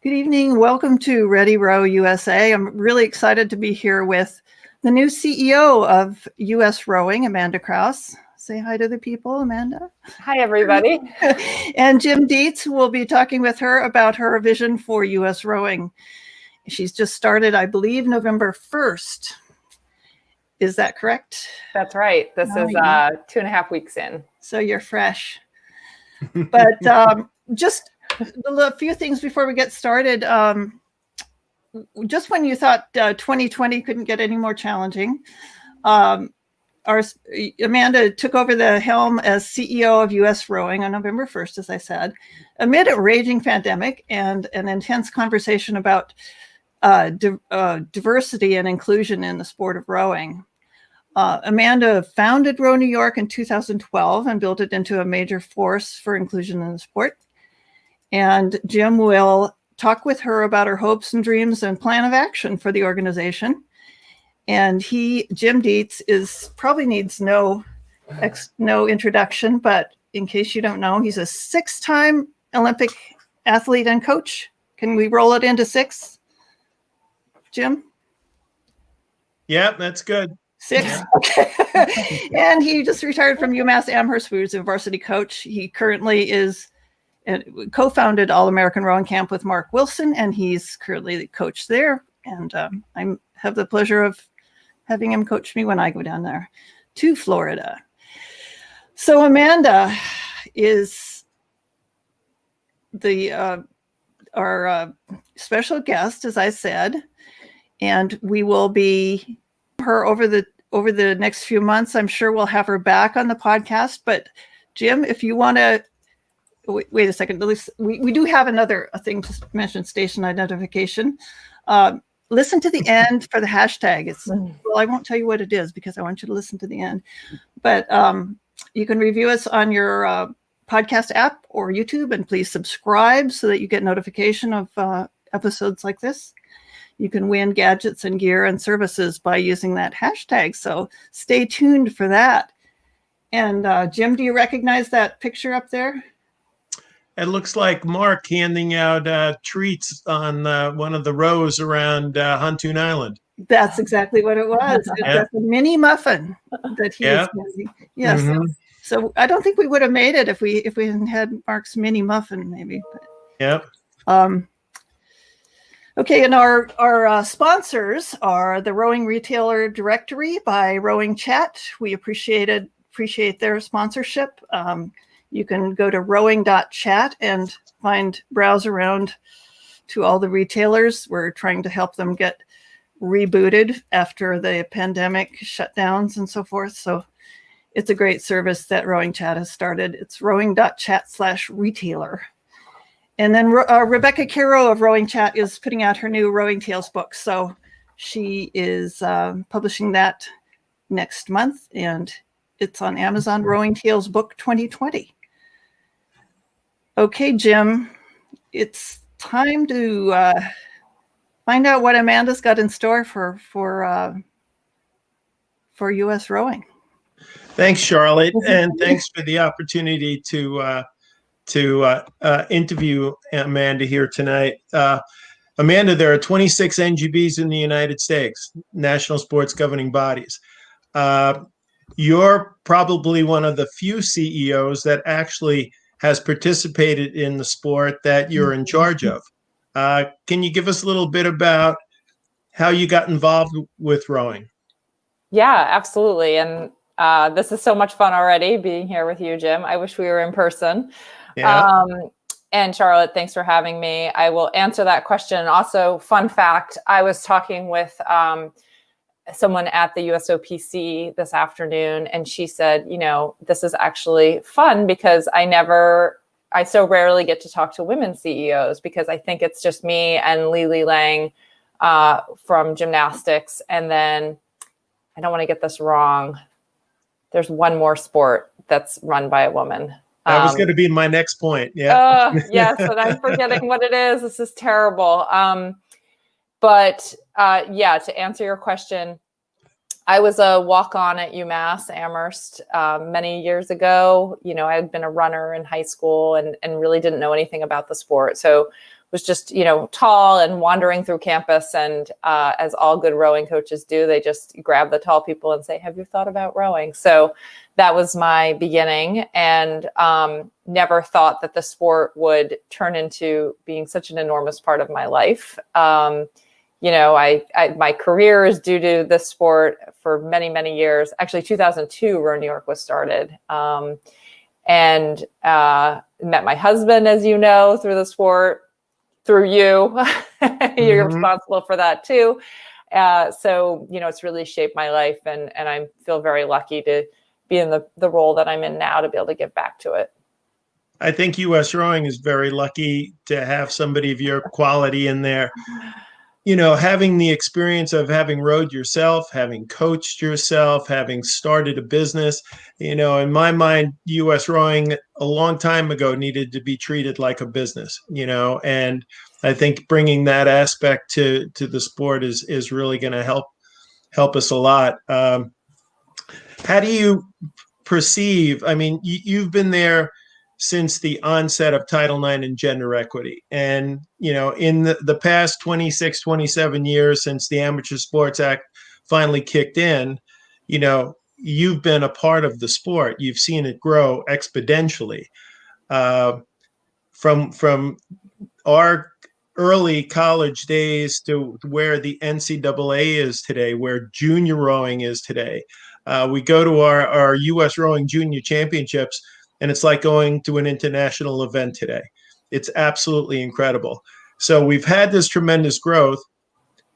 Good evening. Welcome to Ready Row USA. I'm really excited to be here with the new CEO of USRowing, Amanda Kraus. Say hi to the people, Amanda. Hi, everybody. And Jim Dietz will be talking with her about her vision for USRowing. She's just started, I believe, November 1st. Is that correct? That's right. This is 2.5 weeks in. So you're fresh. But just a few things before we get started. Just when you thought 2020 couldn't get any more challenging, Amanda took over the helm as CEO of USRowing on November 1st, as I said, amid a raging pandemic and an intense conversation about diversity and inclusion in the sport of rowing. Amanda founded Row New York in 2012 and built it into a major force for inclusion in the sport. And Jim will talk with her about her hopes and dreams and plan of action for the organization. And Jim Dietz, probably needs no introduction, but in case you don't know, he's a 6-time Olympic athlete and coach. Can we roll it into 6, Jim? Yeah, that's good. 6, okay. And he just retired from UMass Amherst, where he's a varsity coach. He currently is co-founded All-American Rowing Camp with Mark Wilson, and he's currently the coach there. And I have the pleasure of having him coach me when I go down there to Florida. So Amanda is our special guest, as I said, and we will be her over the next few months. I'm sure we'll have her back on the podcast. But Jim, if you want to wait a second, at least we do have another thing to mention: station identification. Listen to the end for the hashtag. Well, I won't tell you what it is because I want you to listen to the end. But you can review us on your podcast app or YouTube, and please subscribe so that you get notification of episodes like this. You can win gadgets and gear and services by using that hashtag. So stay tuned for that. And Jim, do you recognize that picture up there? It looks like Mark handing out treats on one of the rows around Huntoon Island. That's exactly what it was. That's a mini muffin that he is using. Yes. Mm-hmm. So I don't think we would have made it if we hadn't had Mark's mini muffin, maybe. But, okay, and our sponsors are the Rowing Retailer Directory by Rowing Chat. We appreciate their sponsorship. You can go to rowing.chat and browse around to all the retailers. We're trying to help them get rebooted after the pandemic shutdowns and so forth. So it's a great service that Rowing Chat has started. It's rowing.chat/retailer. And then Rebecca Caro of Rowing Chat is putting out her new Rowing Tales book. So she is publishing that next month, and it's on Amazon, Rowing Tales Book 2020. Okay, Jim, it's time to find out what Amanda's got in store for USRowing. Thanks, Charlotte, and thanks for the opportunity to interview Amanda here tonight. Amanda, there are 26 NGBs in the United States, National Sports Governing Bodies. You're probably one of the few CEOs that actually has participated in the sport that you're in charge of. Can you give us a little bit about how you got involved with rowing? Yeah, absolutely. And this is so much fun already being here with you, Jim. I wish we were in person. Yeah. And Charlotte, thanks for having me. I will answer that question. Also, fun fact, I was talking with someone at the USOPC this afternoon, and she said, this is actually fun because I so rarely get to talk to women CEOs because I think it's just me and Lily Lang from gymnastics. And then I don't want to get this wrong. There's one more sport that's run by a woman. That was going to be my next point. Yeah. Yes, and I'm forgetting what it is. This is terrible. But to answer your question, I was a walk-on at UMass Amherst many years ago. I had been a runner in high school and really didn't know anything about the sport. So was just, tall and wandering through campus. And as all good rowing coaches do, they just grab the tall people and say, have you thought about rowing? So that was my beginning, and never thought that the sport would turn into being such an enormous part of my life. My career is due to this sport for many, many years. Actually, 2002, Row New York was started. And met my husband, as you know, through the sport, through you. You're responsible for that too. So, it's really shaped my life, and I feel very lucky to be in the role that I'm in now to be able to give back to it. I think US Rowing is very lucky to have somebody of your quality in there. Having the experience of having rowed yourself, having coached yourself, having started a business, in my mind, US Rowing a long time ago needed to be treated like a business, and I think bringing that aspect to the sport is really going to help us a lot. How do you perceive, you've been there since the onset of Title IX and gender equity. And, in the past 26, 27 years since the Amateur Sports Act finally kicked in, you've been a part of the sport. You've seen it grow exponentially. From our early college days to where the NCAA is today, where junior rowing is today. We go to our US Rowing Junior Championships, and it's like going to an international event today. It's absolutely incredible. So we've had this tremendous growth.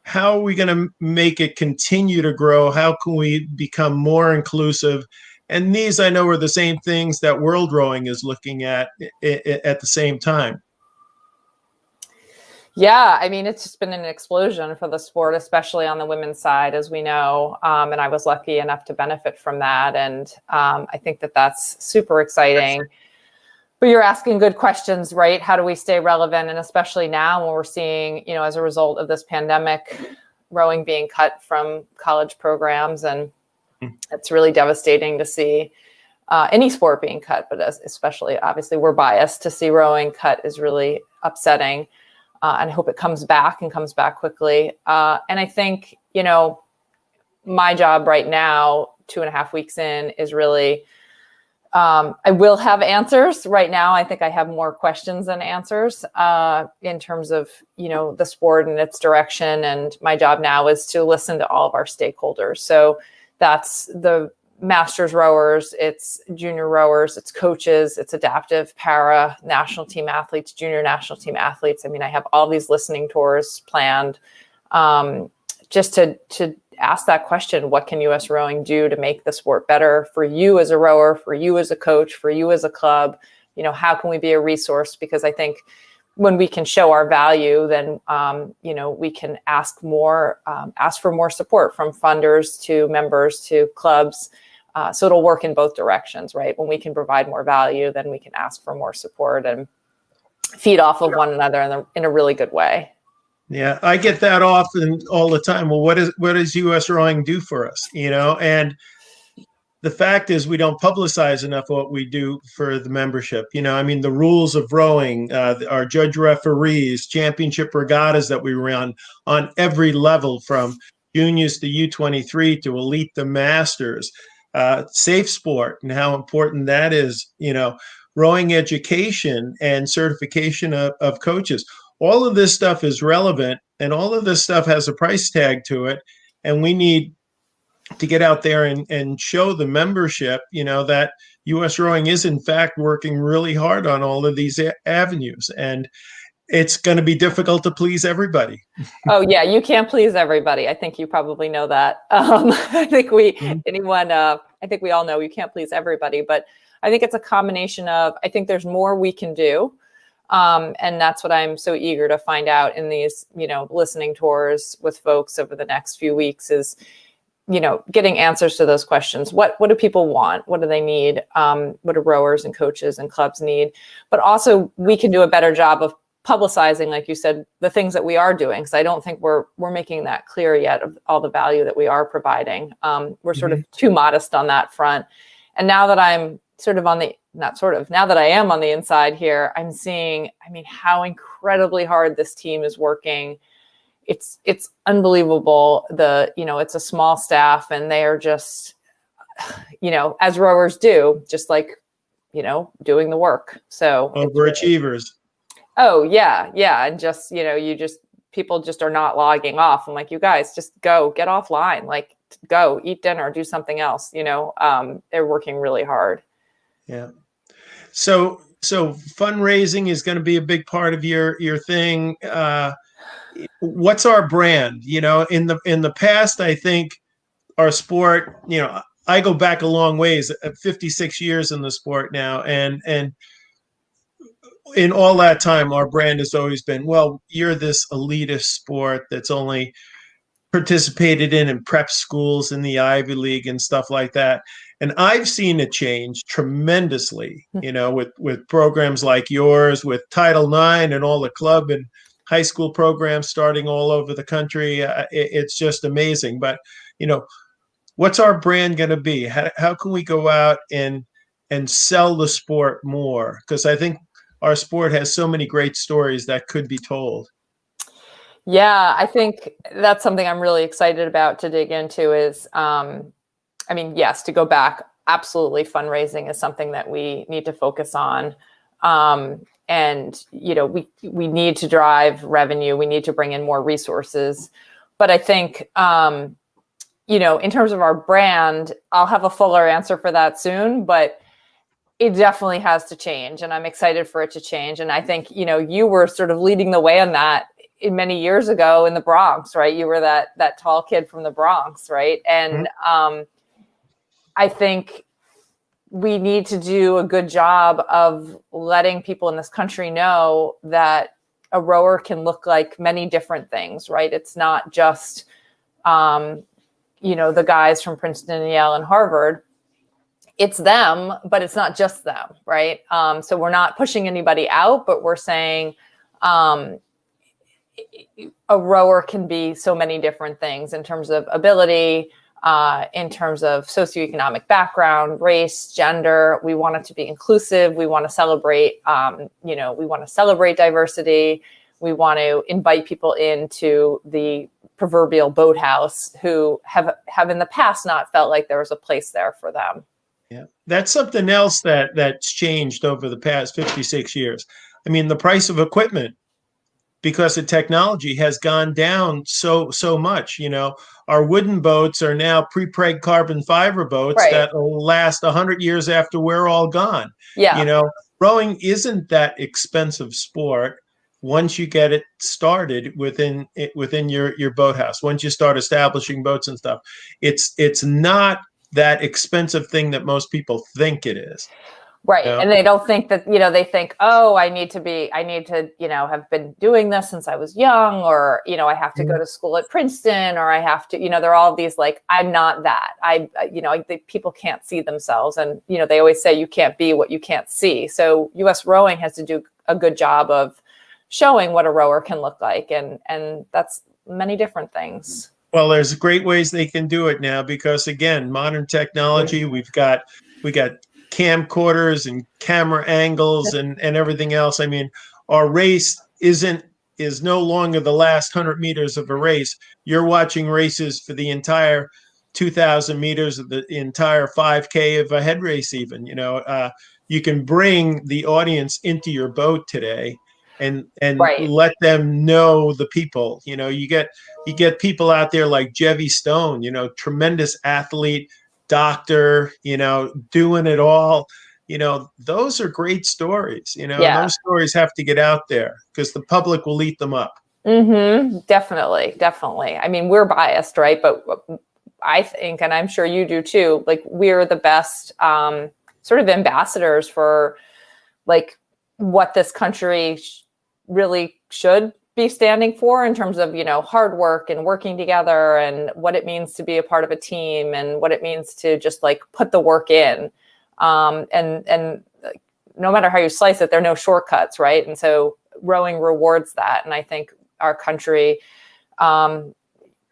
How are we going to make it continue to grow? How can we become more inclusive? And these, I know, are the same things that World Rowing is looking at the same time. Yeah, it's just been an explosion for the sport, especially on the women's side, as we know. And I was lucky enough to benefit from that. And I think that that's super exciting. But you're asking good questions, right? How do we stay relevant? And especially now when we're seeing, as a result of this pandemic, rowing being cut from college programs. And it's really devastating to see any sport being cut, but especially, obviously, we're biased. To see rowing cut is really upsetting. And I hope it comes back and comes back quickly. And I think, my job right now, 2.5 weeks in, is really, I will have answers. Right now, I think I have more questions than answers in terms of, the sport and its direction. And my job now is to listen to all of our stakeholders. So that's the masters rowers, it's junior rowers, it's coaches, it's adaptive, para, national team athletes, junior national team athletes. I have all these listening tours planned just to ask that question: what can US Rowing do to make the sport better for you as a rower, for you as a coach, for you as a club? How can we be a resource? Because I think when we can show our value, then we can ask for more support from funders to members to clubs. So it'll work in both directions, right? When we can provide more value, then we can ask for more support and feed off of one another in a really good way. Yeah, I get that often all the time. Well, what does US Rowing do for us? And the fact is we don't publicize enough what we do for the membership. The rules of rowing, our judge referees, championship regattas that we run on every level, from juniors to U23 to elite to masters. Safe sport and how important that is, rowing education and certification of coaches. All of this stuff is relevant, and all of this stuff has a price tag to it. And we need to get out there and show the membership, that US Rowing is in fact working really hard on all of these avenues. And it's going to be difficult to please everybody. Oh yeah, you can't please everybody. I think you probably know that. I think I think we all know you can't please everybody, but I think it's a combination of, I think there's more we can do. And that's what I'm so eager to find out in these, listening tours with folks over the next few weeks is, getting answers to those questions. What do people want? What do they need? What do rowers and coaches and clubs need? But also we can do a better job of publicizing, like you said, the things that we are doing. Because I don't think we're making that clear yet of all the value that we are providing. We're sort of too modest on that front. And now that I'm now that I am on the inside here, I'm seeing, how incredible incredibly hard this team is working. It's unbelievable. It's a small staff, and they are just, as rowers do, just like, doing the work. So overachievers. Oh yeah. And just, people just are not logging off. I'm like, you guys just go get offline, like go eat dinner, do something else. They're working really hard. Yeah. So fundraising is going to be a big part of your thing. What's our brand? In the past, I think our sport, I go back a long ways, 56 years in the sport now. And in all that time, our brand has always been, well, you're this elitist sport that's only participated in prep schools in the Ivy League and stuff like that. And I've seen it change tremendously, with programs like yours, with Title IX and all the club and high school programs starting all over the country. It's just amazing. But, what's our brand going to be? How can we go out and sell the sport more? Because I think our sport has so many great stories that could be told. Yeah, I think that's something I'm really excited about to dig into is, yes, to go back, absolutely fundraising is something that we need to focus on. And, we need to drive revenue. We need to bring in more resources. But I think, in terms of our brand, I'll have a fuller answer for that soon, but it definitely has to change. And I'm excited for it to change. And I think, you were sort of leading the way on that many years ago in the Bronx, right? You were that tall kid from the Bronx, right? And I think we need to do a good job of letting people in this country know that a rower can look like many different things, right? It's not just, the guys from Princeton and Yale and Harvard. It's them, but it's not just them, right? So we're not pushing anybody out, but we're saying a rower can be so many different things in terms of ability, in terms of socioeconomic background, race, gender. We want it to be inclusive. We want to celebrate, we want to celebrate diversity. We want to invite people into the proverbial boathouse who have in the past not felt like there was a place there for them. Yeah, that's something else that's changed over the past 56 years. I mean, the price of equipment, because of technology, has gone down so much. Our wooden boats are now pre-preg carbon fiber boats that will last 100 years after we're all gone. Yeah. Rowing isn't that expensive sport once you get it started within your boathouse. Once you start establishing boats and stuff, it's not that expensive thing that most people think it is. Right. And they don't think that, they think, oh, I need to, have been doing this since I was young, or, I have to go to school at Princeton, or I have to, there are all these, like, I'm not that. People can't see themselves. And, they always say you can't be what you can't see. So USRowing has to do a good job of showing what a rower can look like. And that's many different things. Well, there's great ways they can do it now because, again, modern technology, we got camcorders and camera angles and everything else. I mean, our race is no longer the last 100 meters of a race. You're watching races for the entire 2,000 meters of the entire 5K of a head race even. You can bring the audience into your boat today and let them know the people. You get people out there like Jevy Stone, tremendous athlete, doctor, doing it all. Those are great stories. Those stories have to get out there because the public will eat them up. Definitely. I mean, we're biased, right? But I think, and I'm sure you do too, like, we're the best sort of ambassadors for, like, what this country really should be standing for in terms of, hard work and working together, and what it means to be a part of a team, and what it means to just, like, put the work in. And no matter how you slice it, there are no shortcuts, right? And so rowing rewards that. And I think our country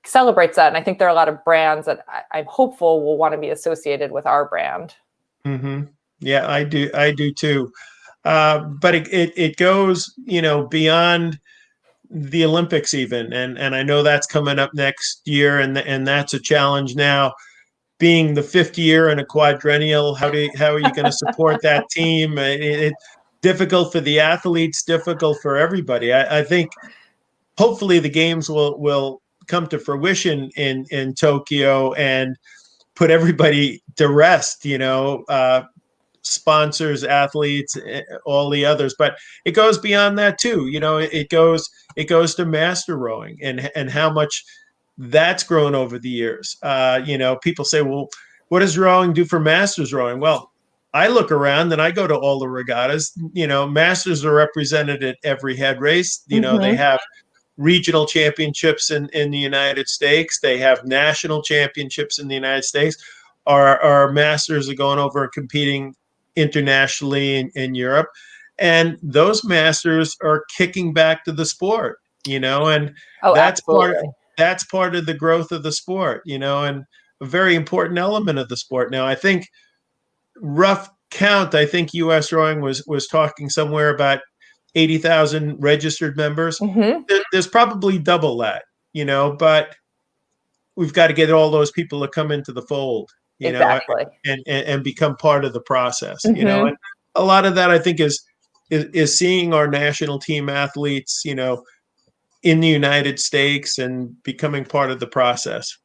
celebrates that. And I think there are a lot of brands that I'm hopeful will want to be associated with our brand. Yeah, I do too. But it goes, beyond the Olympics even. And I know that's coming up next year. And that's a challenge now. Being the fifth year in a quadrennial, how are you going to support that team? It's difficult for the athletes, difficult for everybody. I think hopefully the games will come to fruition in Tokyo and put everybody to rest, sponsors, athletes, all the others. But it goes beyond that too. It goes to master rowing and how much that's grown over the years. People say, well, what does rowing do for masters rowing? Well, I look around and I go to all the regattas. Masters are represented at every head race. They have regional championships in the United States. They have national championships in the United States. Our masters are going over and competing internationally in Europe. And those masters are kicking back to the sport, and that's absolutely. That's part of the growth of the sport, and a very important element of the sport. Now, I think rough count, I think US Rowing was talking somewhere about 80,000 registered members. There's probably double that, but we've got to get all those people to come into the fold, exactly. and become part of the process, and a lot of that I think is seeing our national team athletes, in the United States and becoming part of the process.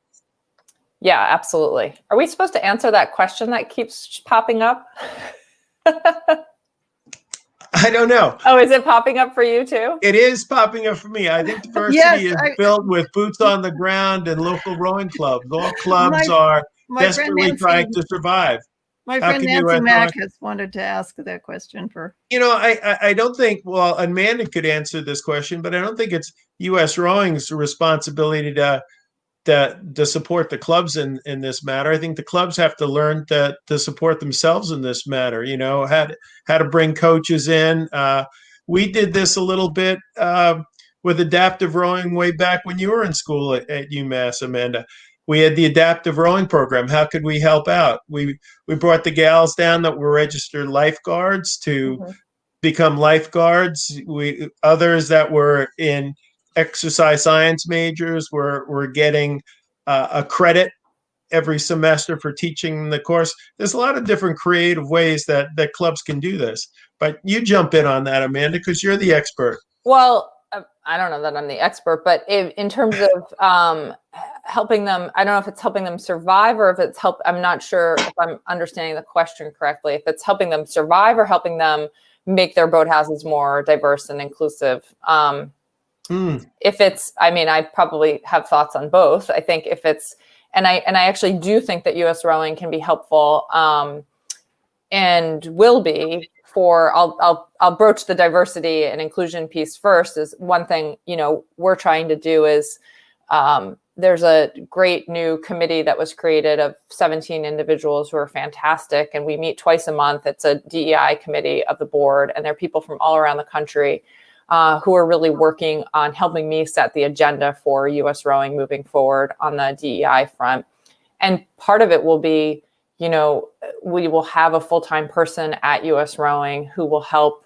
Yeah, absolutely. Are we supposed to answer that question that keeps popping up? I don't know. Oh, is it popping up for you too? It is popping up for me. I think diversity is built with boots on the ground and local rowing clubs. All clubs are desperately trying to survive. My friend Nancy Mack has wanted to ask that question for. I don't think, well, Amanda could answer this question, but I don't think it's US Rowing's responsibility to support the clubs in this matter. I think the clubs have to learn to support themselves in this matter, how to bring coaches in. We did this a little bit with adaptive rowing way back when you were in school at UMass, Amanda. We had the adaptive rowing program. How could we help out? We brought the gals down that were registered lifeguards to become lifeguards. Others that were in exercise science majors were getting a credit every semester for teaching the course. There's a lot of different creative ways that clubs can do this. But you jump in on that, Amanda, because you're the expert. Well, I don't know that I'm the expert, but in terms of helping them, I don't know if it's helping them survive or if it's I'm not sure if I'm understanding the question correctly, if it's helping them survive or helping them make their boathouses more diverse and inclusive. If it's, I probably have thoughts on both. I think if it's, and I actually do think that US Rowing can be helpful and will be for, I'll broach the diversity and inclusion piece first. Is one thing, we're trying to do is there's a great new committee that was created of 17 individuals who are fantastic. And we meet twice a month. It's a DEI committee of the board. And there are people from all around the country who are really working on helping me set the agenda for US Rowing moving forward on the DEI front. And part of it will be, we will have a full-time person at US Rowing who will help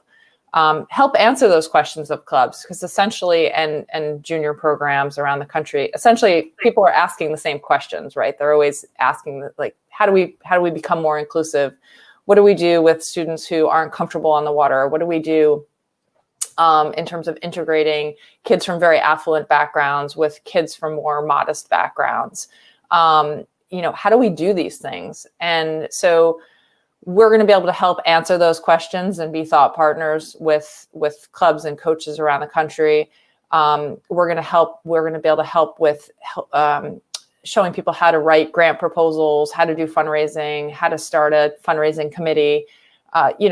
answer those questions of clubs, because essentially, and junior programs around the country, essentially people are asking the same questions, right? They're always asking, like, how do we become more inclusive? What do we do with students who aren't comfortable on the water? What do we do in terms of integrating kids from very affluent backgrounds with kids from more modest backgrounds? How do we do these things? And so we're going to be able to help answer those questions and be thought partners with clubs and coaches around the country. We're going to be able to help with showing people how to write grant proposals, how to do fundraising, how to start a fundraising committee.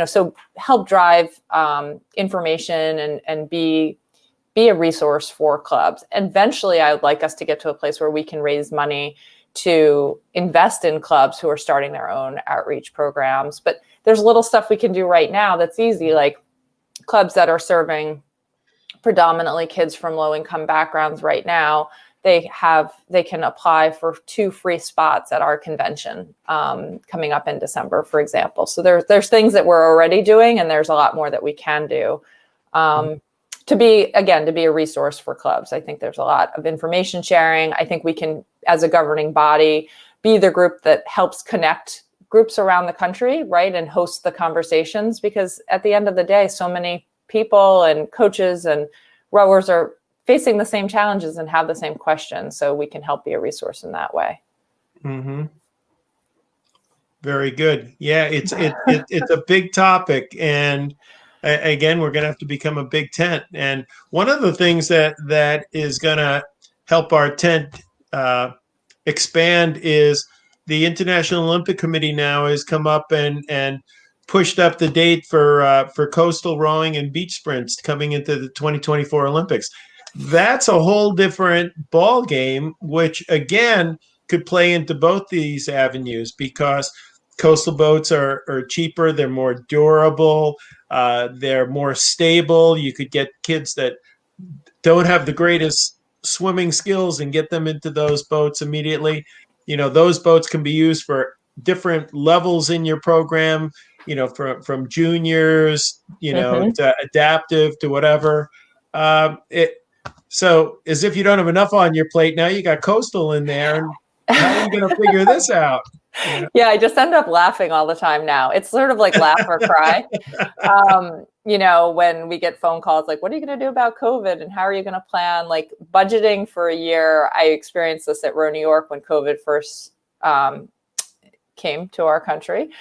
So help drive information and be a resource for clubs. And eventually, I would like us to get to a place where we can raise money to invest in clubs who are starting their own outreach programs. But there's little stuff we can do right now that's easy, like clubs that are serving predominantly kids from low-income backgrounds right now they can apply for 2 free spots at our convention coming up in December, for example. So there's things that we're already doing, and there's a lot more that we can do to be a resource for clubs. I think there's a lot of information sharing. I think we can, as a governing body, be the group that helps connect groups around the country, right, and host the conversations, because at the end of the day, so many people and coaches and rowers are facing the same challenges and have the same questions. So we can help be a resource in that way. Mm-hmm. Very good. Yeah, it's a big topic, and again, we're going to have to become a big tent. And one of the things that is going to help our tent expand is the International Olympic Committee now has come up and pushed up the date for coastal rowing and beach sprints coming into the 2024 Olympics. That's a whole different ball game, which again could play into both these avenues, because coastal boats are cheaper, they're more durable, they're more stable. You could get kids that don't have the greatest swimming skills and get them into those boats immediately. Those boats can be used for different levels in your program, from juniors, to adaptive to whatever. So as if you don't have enough on your plate, now you got coastal in there. And how are you going to figure this out? Yeah, I just end up laughing all the time now. It's sort of like laugh or cry. When we get phone calls like, what are you going to do about COVID? And how are you going to plan? Like budgeting for a year. I experienced this at Row New York when COVID first came to our country.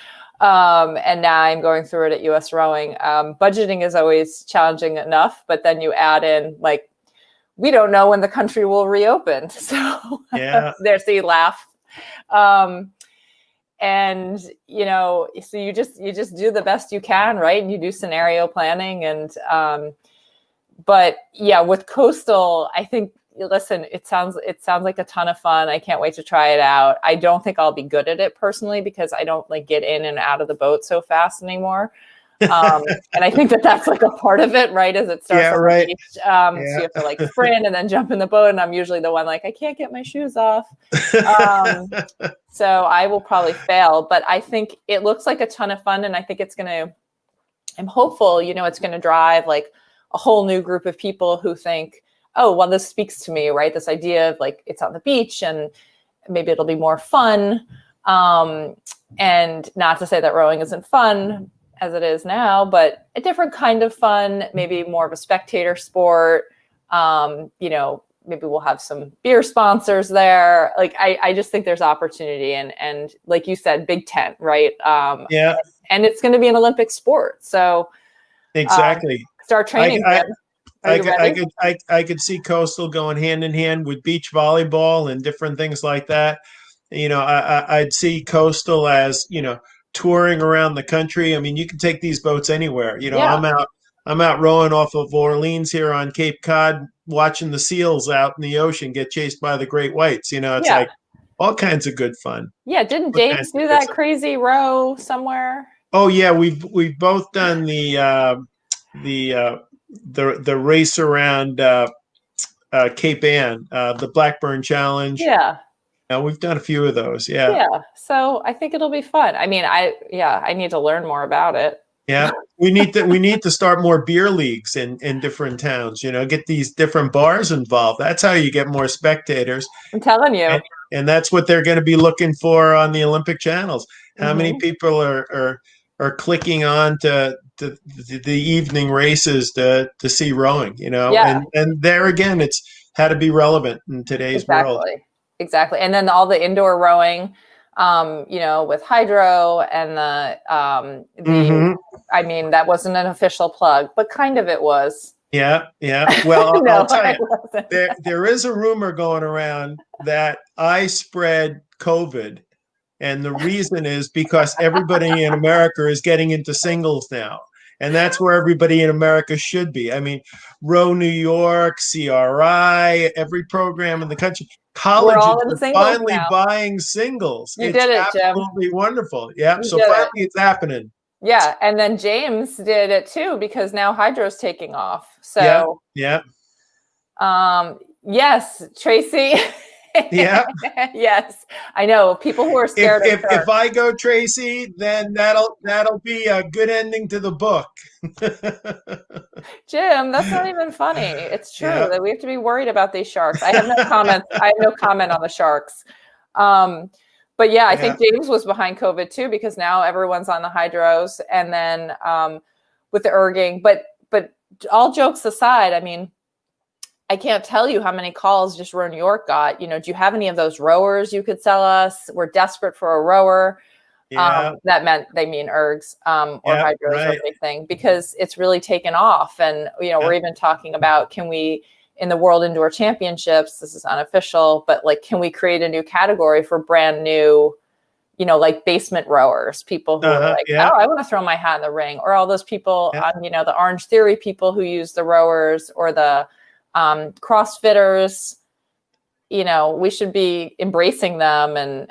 And now I'm going through it at USRowing. Budgeting is always challenging enough, but then you add in like, we don't know when the country will reopen. So there's the laugh. And, so you just do the best you can, right? And you do scenario planning but yeah, with coastal, I think, listen, it sounds like a ton of fun. I can't wait to try it out. I don't think I'll be good at it personally, because I don't like get in and out of the boat so fast anymore. And I think that's like a part of it, right? As it starts on the beach. So you have to like sprint and then jump in the boat. And I'm usually the one like, I can't get my shoes off. So I will probably fail, but I think it looks like a ton of fun. And I think I'm hopeful, it's going to drive like a whole new group of people who think, oh, well, this speaks to me, right? This idea of like, it's on the beach and maybe it'll be more fun. And not to say that rowing isn't fun as it is now, but a different kind of fun, maybe more of a spectator sport. Maybe we'll have some beer sponsors there. Like, I just think there's opportunity and like you said, big tent, right? And it's going to be an Olympic sport. So exactly. Start training. I could see coastal going hand in hand with beach volleyball and different things like that. I'd see coastal as, touring around the country. I mean, you can take these boats anywhere. I'm out rowing off of Orleans here on Cape Cod, watching the seals out in the ocean get chased by the great whites. It's like all kinds of good fun. Yeah. Didn't James do that crazy row somewhere? Oh yeah. We've both done the race around Cape Ann, the Blackburn Challenge. Yeah. We've done a few of those. Yeah. Yeah. So I think it'll be fun. I mean, I need to learn more about it. Yeah. We need to start more beer leagues in different towns, get these different bars involved. That's how you get more spectators. I'm telling you. And that's what they're going to be looking for on the Olympic channels. How many people are clicking on to the evening races to see rowing, and there again, it's how to be relevant in today's world. Exactly. And then all the indoor rowing, with hydro and I mean, that wasn't an official plug, but kind of it was. Yeah. Well, no, I'll tell you, there is a rumor going around that I spread COVID. And the reason is because everybody in America is getting into singles now. And that's where everybody in America should be. I mean, Row New York, CRI, every program in the country. Colleges are finally buying singles. You did it, Jim. Absolutely wonderful. Yeah. So finally it's happening. Yeah. And then James did it too, because now hydro's taking off. So Yes, Tracy. Yeah. Yes, I know people who are scared of sharks. If I go, Tracy, then that'll be a good ending to the book. Jim, that's not even funny. It's true Yeah. that we have to be worried about these sharks. I have no comments. I have no comment on the sharks. But yeah, I think James was behind COVID too, because now everyone's on the hydros, and then with the erging. But all jokes aside, I mean, I can't tell you how many calls just Row New York got. Do you have any of those rowers you could sell us? We're desperate for a rower. That meant they mean ergs or hydros or anything, because it's really taken off. And, we're even talking about, can we, in the World Indoor Championships, this is unofficial, but like, can we create a new category for brand new, like basement rowers, people who are like, oh, I want to throw my hat in the ring, or all those people on, the Orange Theory people who use the rowers, or the CrossFitters. We should be embracing them. And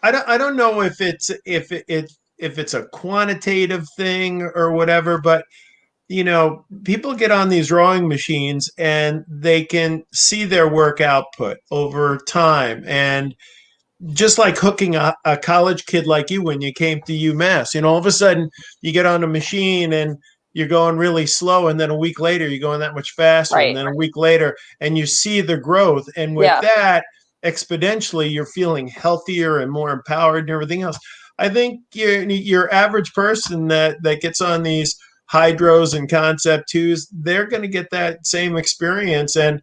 I don't know if it's a quantitative thing or whatever, but people get on these rowing machines and they can see their work output over time. And just like hooking a college kid like you when you came to UMass, all of a sudden you get on a machine and you're going really slow, and then a week later you're going that much faster, and then a week later, and you see the growth. And with that, exponentially, you're feeling healthier and more empowered and everything else. I think your average person that gets on these hydros and concept twos, they're going to get that same experience. And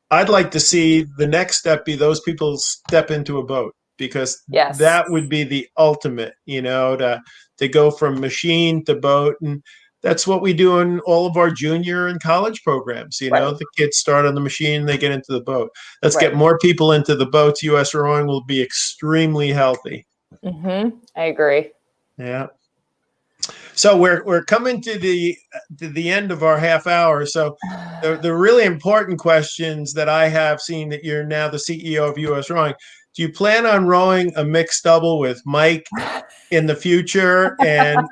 I'd like to see the next step be those people step into a boat, because that would be the ultimate, to go from machine to boat. And that's what we do in all of our junior and college programs. The kids start on the machine, they get into the boat. Let's get more people into the boats. US Rowing will be extremely healthy. I agree. Yeah. So we're coming to the end of our half hour. So the really important questions that I have, seen that you're now the CEO of US Rowing, do you plan on rowing a mixed double with Mike in the future, and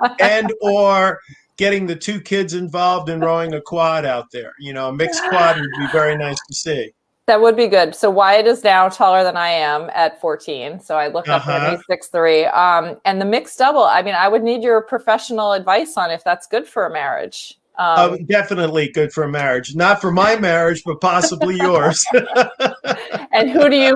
or getting the two kids involved in rowing a quad out there? A mixed quad would be very nice to see. That would be good. So Wyatt is now taller than I am at 14. So I look up at he's 6'3". And the mixed double, I mean, I would need your professional advice on if that's good for a marriage. Definitely good for a marriage. Not for my marriage, but possibly yours. And who do you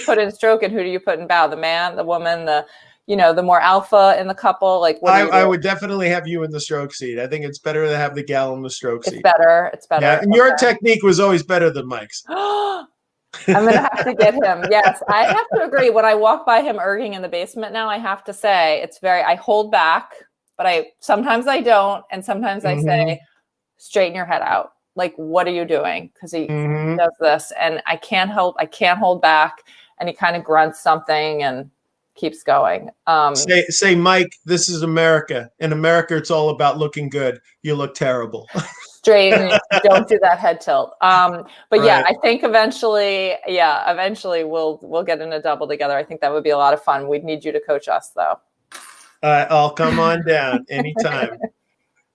put in stroke, and who do you put in bow? The man, the woman, the more alpha in the couple? Like, I would definitely have you in the stroke seat. I think it's better to have the gal in the stroke seat. It's better. Yeah, and your technique was always better than Mike's. I'm going to have to get him. Yes, I have to agree. When I walk by him erging in the basement now, I have to say I hold back, but sometimes I don't. And sometimes I say, straighten your head out. Like, what are you doing? Because he does this, and I can't hold back. And he kind of grunts something and keeps going. Say, Mike, this is America. In America, it's all about looking good. You look terrible. Straighten, don't do that head tilt. But yeah, I think eventually we'll get in a double together. I think that would be a lot of fun. We'd need you to coach us, though. I'll come on down anytime.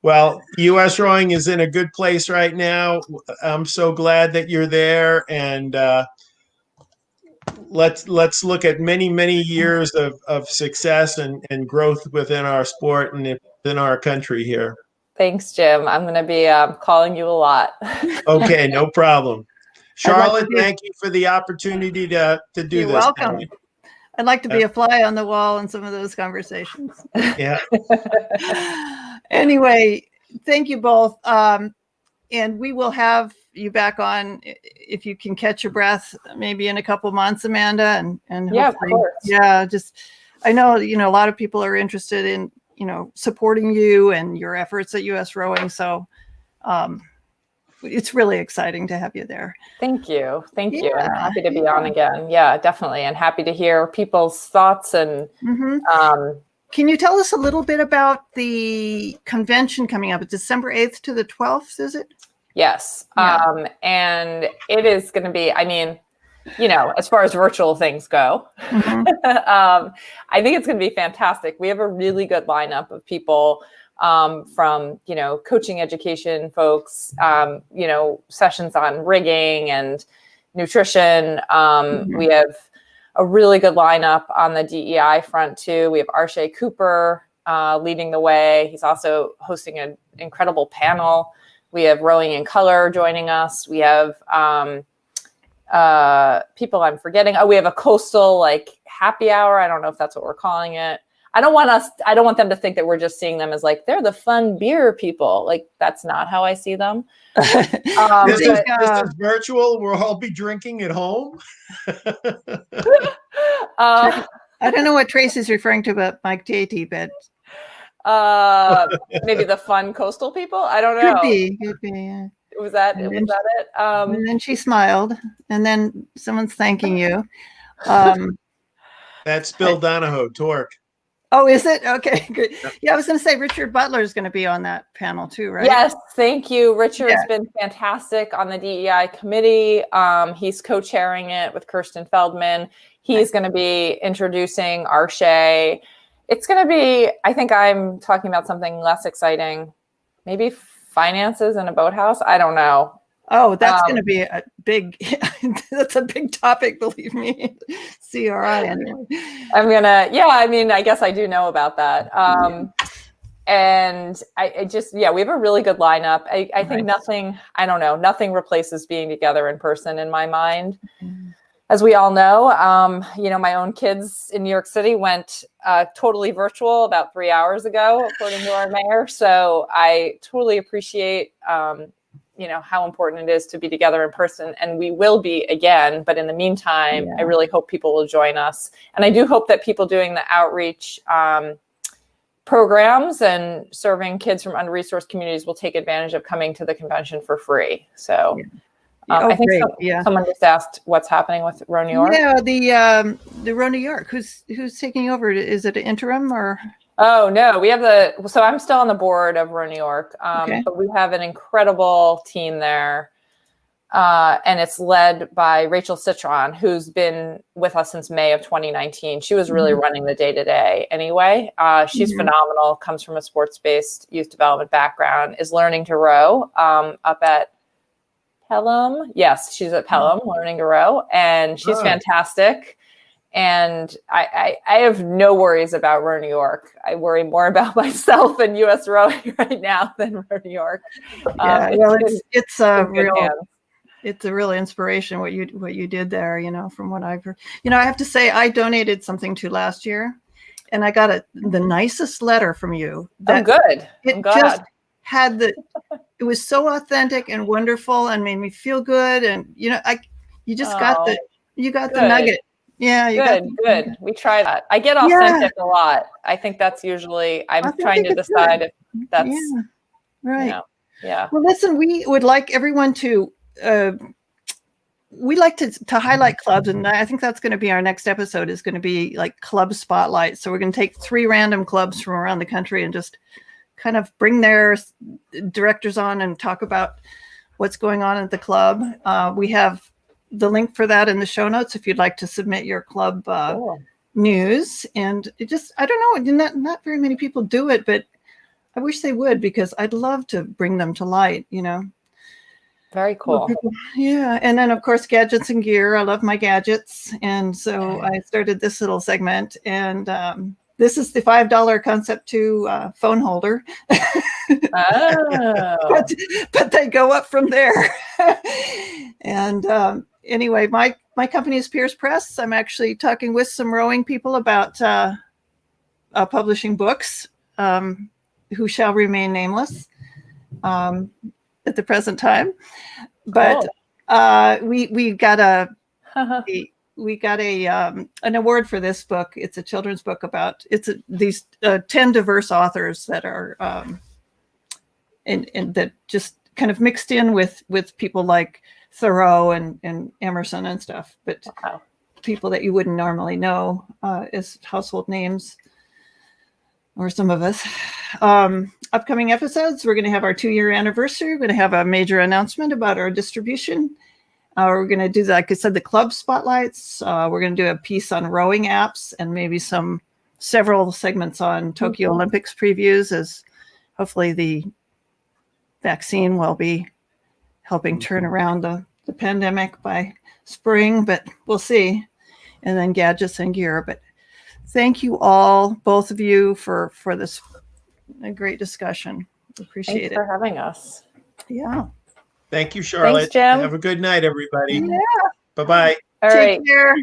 Well, US Rowing is in a good place right now. I'm so glad that you're there, and let's look at many, many years of success and growth within our sport and in our country here. Thanks, Jim. I'm going to be calling you a lot. Okay, no problem. Charlotte, thank you for the opportunity to do this. You're welcome. I'd like to be a fly on the wall in some of those conversations. Yeah. Anyway, thank you both. And we will have you back on if you can catch your breath, maybe in a couple months, Amanda. And yeah, of course. Yeah, I know, a lot of people are interested in, supporting you and your efforts at US Rowing. So it's really exciting to have you there. Thank you. I'm happy to be on again. Yeah, definitely. And happy to hear people's thoughts. And can you tell us a little bit about the convention coming up? It's December 8th to the 12th, is it? Yes. Yeah. And it is going to be, as far as virtual things go, I think it's going to be fantastic. We have a really good lineup of people from, coaching education folks, sessions on rigging and nutrition. We have a really good lineup on the DEI front too. We have Arshay Cooper leading the way. He's also hosting an incredible panel. We have Rowing in Color joining us. We have people I'm forgetting. Oh, we have a coastal happy hour. I don't know if that's what we're calling it. I don't want them to think that we're just seeing them as they're the fun beer people. That's not how I see them. This is virtual. We'll all be drinking at home. I don't know what Tracy's referring to about Mike J.T., but maybe the fun coastal people. I don't know. Could be. Yeah. Was that it? And then she smiled, and then someone's thanking you. That's Bill Donahoe, Torque. Oh, is it? Okay, good. Yeah, I was going to say Richard Butler is going to be on that panel too, right? Yes, thank you. Richard's been fantastic on the DEI committee. He's co-chairing it with Kirsten Feldman. He's going to be introducing Arshay. It's going to be, I think I'm talking about something less exciting, maybe finances in a boathouse. I don't know. Oh, that's going to be a big, that's a big topic, believe me. CRI anyway. I guess I do know about that. And I just, we have a really good lineup. I think nothing replaces being together in person in my mind. As we all know, my own kids in New York City went totally virtual about 3 hours ago, according to our mayor. So I totally appreciate, how important it is to be together in person, and we will be again. But in the meantime, I really hope people will join us. And I do hope that people doing the outreach programs and serving kids from under-resourced communities will take advantage of coming to the convention for free. So I think someone just asked what's happening with Row New York. Yeah, the Row New York. Who's taking over? Is it an interim or? Oh, no, so I'm still on the board of Row New York, but we have an incredible team there. And it's led by Rachel Citron, who's been with us since May of 2019. She was really running the day-to-day anyway. She's phenomenal, comes from a sports-based youth development background, is learning to row up at Pelham. Yes, she's at Pelham learning to row, and she's fantastic. And I have no worries about Row New York. I worry more about myself and USRowing right now than Row New York. It's a real inspiration what you did there. From what I've heard. I have to say I donated something to last year, and I got the nicest letter from you. Good. It just had it was so authentic and wonderful and made me feel good. And you just got the nugget. Yeah, good. We try that. I get authentic a lot. I think that's usually I'm trying to decide if that's right. Well, listen, we would like everyone to we like to highlight clubs, and I think that's going to be our next episode is going to be club spotlight. So we're going to take 3 random clubs from around the country and just kind of bring their directors on and talk about what's going on at the club. We have the link for that in the show notes if you'd like to submit your club news. And I don't know, not very many people do it, but I wish they would, because I'd love to bring them to light, Very cool. Yeah. And then of course, gadgets and gear. I love my gadgets. And so I started this little segment, and this is the $5 Concept 2 phone holder. but they go up from there. And anyway, my company is Pierce Press. I'm actually talking with some rowing people about publishing books who shall remain nameless at the present time. But we got an award for this book. It's a children's book about these 10 diverse authors that are and that just kind of mixed in with people like Thoreau and Emerson and stuff, but people that you wouldn't normally know as household names, or some of us. Upcoming episodes, we're going to have our 2-year anniversary. We're going to have a major announcement about our distribution. We're going to do, like I said, the club spotlights. We're going to do a piece on rowing apps, and maybe several segments on Tokyo Olympics previews as hopefully the vaccine will be helping turn around the pandemic by spring, but we'll see. And then gadgets and gear. But thank you all, both of you, for this great discussion. Appreciate Thanks it. for having us. Yeah. Thank you, Charlotte. Thanks, Jim. Have a good night, everybody. Yeah. Bye-bye. All Take right. care.